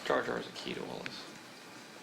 Jar Jar is a key to all this.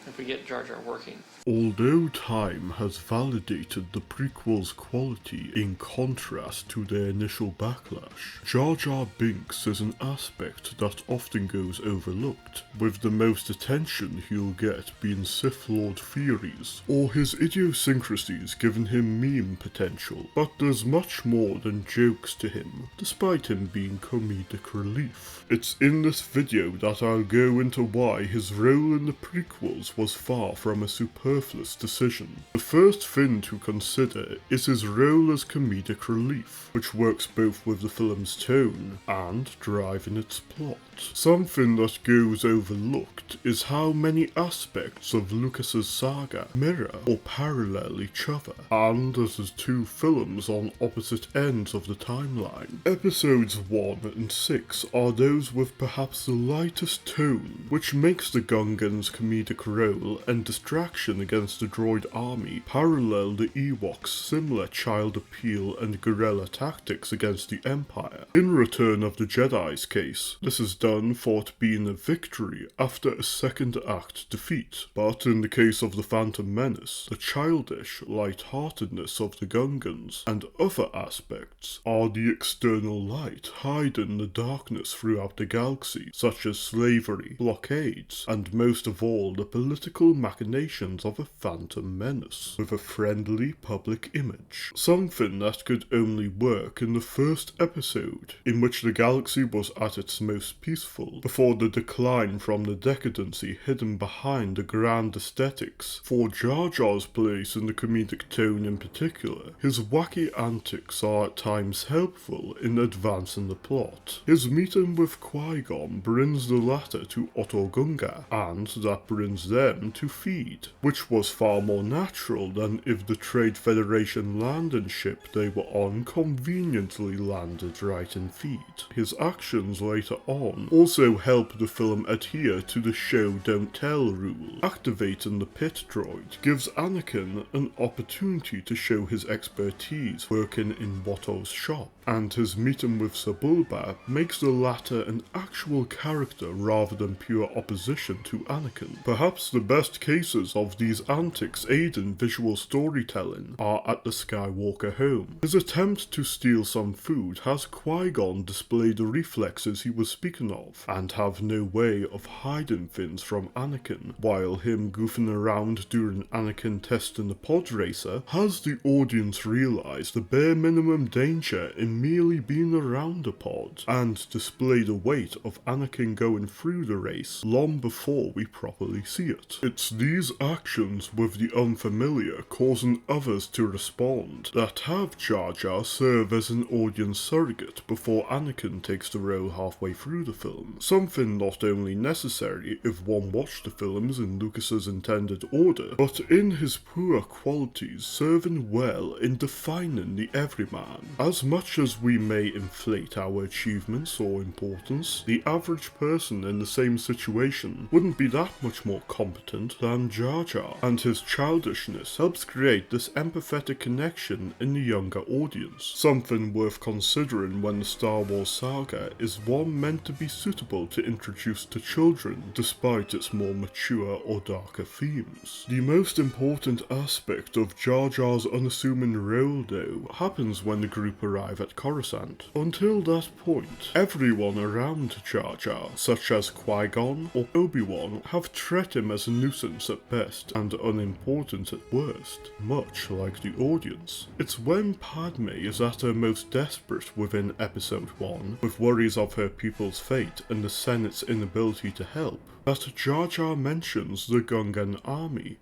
If we get Jar Jar working. Although time has validated the prequel's quality in contrast to their initial backlash, Jar Jar Binks is an aspect that often goes overlooked, with the most attention he'll get being Sith Lord theories, or his idiosyncrasies giving him meme potential, but there's much more than jokes to him, despite him being comedic relief. It's in this video that I'll go into why his role in the prequels was far from a superfluous decision. The first thing to consider is his role as comedic relief, which works both with the film's tone and driving its plot. Something that goes overlooked is how many aspects of Lucas's saga mirror or parallel each other, and as his two films on opposite ends of the timeline. Episodes 1 and 6 are those with perhaps the lightest tone, which makes the Gungans' comedic role and distraction against the Droid Army parallel the Ewoks' similar child appeal and guerrilla tactics against the Empire. In Return of the Jedi's case, this is done for it being a victory after a second act defeat, but in the case of the Phantom Menace, the childish light-heartedness of the Gungans and other aspects are the external light hiding the darkness throughout the galaxy, such as slavery, blockades, and most of all the political machinations of a Phantom Menace, with a friendly public image. Something that could only work in the first episode, in which the galaxy was at its most peaceful, before the decline from the decadency hidden behind the grand aesthetics. For Jar Jar's place in the comedic tone in particular, his wacky antics are at times helpful in advancing the plot. His meeting with Qui-Gon brings the latter to Otoh Gunga, and that brings them to Feed, which was far more natural than if the Trade Federation landing ship they were on conveniently landed right in Feed. His actions later on also help the film adhere to the show don't tell rule. Activating the pit droid gives Anakin an opportunity to show his expertise working in Watto's shop, and his meeting with Sebulba makes the latter an actual character rather than pure opposition to Anakin. Perhaps the best cases of these antics aiding visual storytelling are at the Skywalker home. His attempt to steal some food has Qui-Gon display the reflexes he was speaking of, and have no way of hiding things from Anakin, while him goofing around during Anakin testing the pod racer has the audience realise the bare minimum danger in merely being around a pod, and display the weight of Anakin going through the race long before we properly see it. It's these actions with the unfamiliar causing others to respond that have Jar Jar serve as an audience surrogate before Anakin takes the role halfway through the film, something not only necessary if one watched the films in Lucas's intended order, but in his poor qualities serving well in defining the everyman. As much as we may inflate our achievements or importance, the average person in the same situation wouldn't be that much more competent than Jar Jar, and his childishness helps create this empathetic connection in the younger audience, something worth considering when the Star Wars saga is one meant to be suitable to introduce to children despite its more mature or darker themes. The most important aspect of Jar Jar's unassuming role though happens when the group arrive at Coruscant. Until that point, everyone around Jar Jar, such as Qui-Gon or Obi-Wan, have treated him as a nuisance at best and unimportant at worst, much like the audience. It's when Padme is at her most desperate within Episode 1, with worries of her people's fate and the Senate's inability to help, that Jar Jar mentions the Gungan army.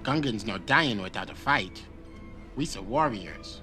Gungans not dying without a fight. We are warriors.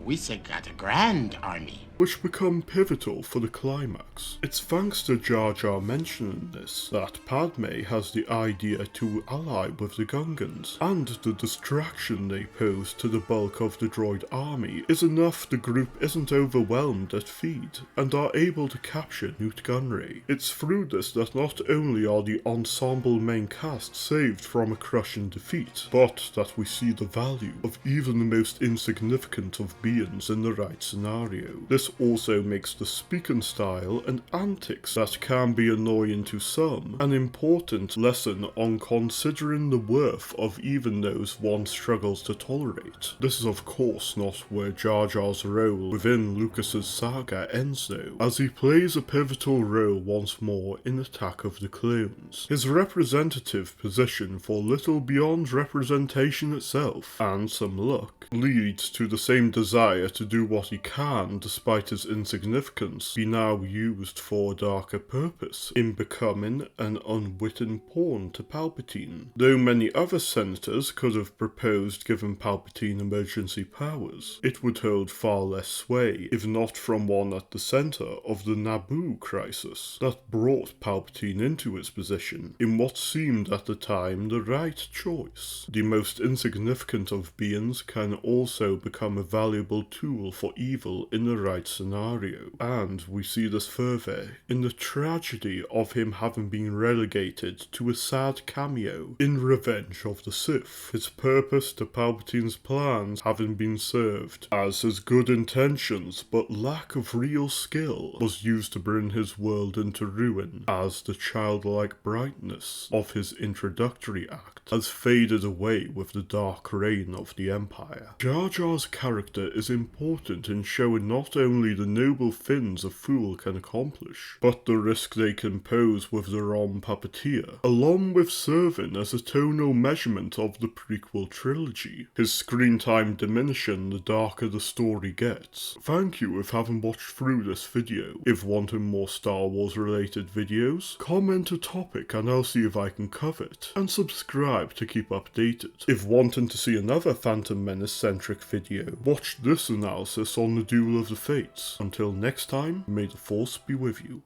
We got a grand army. Which become pivotal for the climax. It's thanks to Jar Jar mentioning this that Padme has the idea to ally with the Gungans, and the distraction they pose to the bulk of the droid army is enough the group isn't overwhelmed at Feed, and are able to capture Nute Gunray. It's through this that not only are the ensemble main cast saved from a crushing defeat, but that we see the value of even the most insignificant of beings in the right scenario. This also makes the speaking style and antics that can be annoying to some an important lesson on considering the worth of even those one struggles to tolerate. This is of course not where Jar Jar's role within Lucas's saga ends though, as he plays a pivotal role once more in Attack of the Clones. His representative position for little beyond representation itself, and some luck, leads to the same desire to do what he can despite his insignificance be now used for a darker purpose, in becoming an unwitting pawn to Palpatine. Though many other senators could have proposed giving Palpatine emergency powers, it would hold far less sway, if not from one at the centre of the Naboo crisis that brought Palpatine into his position, in what seemed at the time the right choice. The most insignificant of beings can also become a valuable tool for evil in the right scenario, and we see this further in the tragedy of him having been relegated to a sad cameo in Revenge of the Sith, his purpose to Palpatine's plans having been served, as his good intentions but lack of real skill was used to bring his world into ruin, as the childlike brightness of his introductory act has faded away with the dark reign of the Empire. Jar Jar's character is important in showing not only the noble things a fool can accomplish, but the risk they can pose with the wrong puppeteer, along with serving as a tonal measurement of the prequel trilogy, his screen time diminishing the darker the story gets. Thank you if having watched through this video. If wanting more Star Wars related videos, comment a topic and I'll see if I can cover it, and subscribe to keep updated. If wanting to see another Phantom Menace centric video, watch this analysis on the Duel of the Fates. Until next time, may the Force be with you.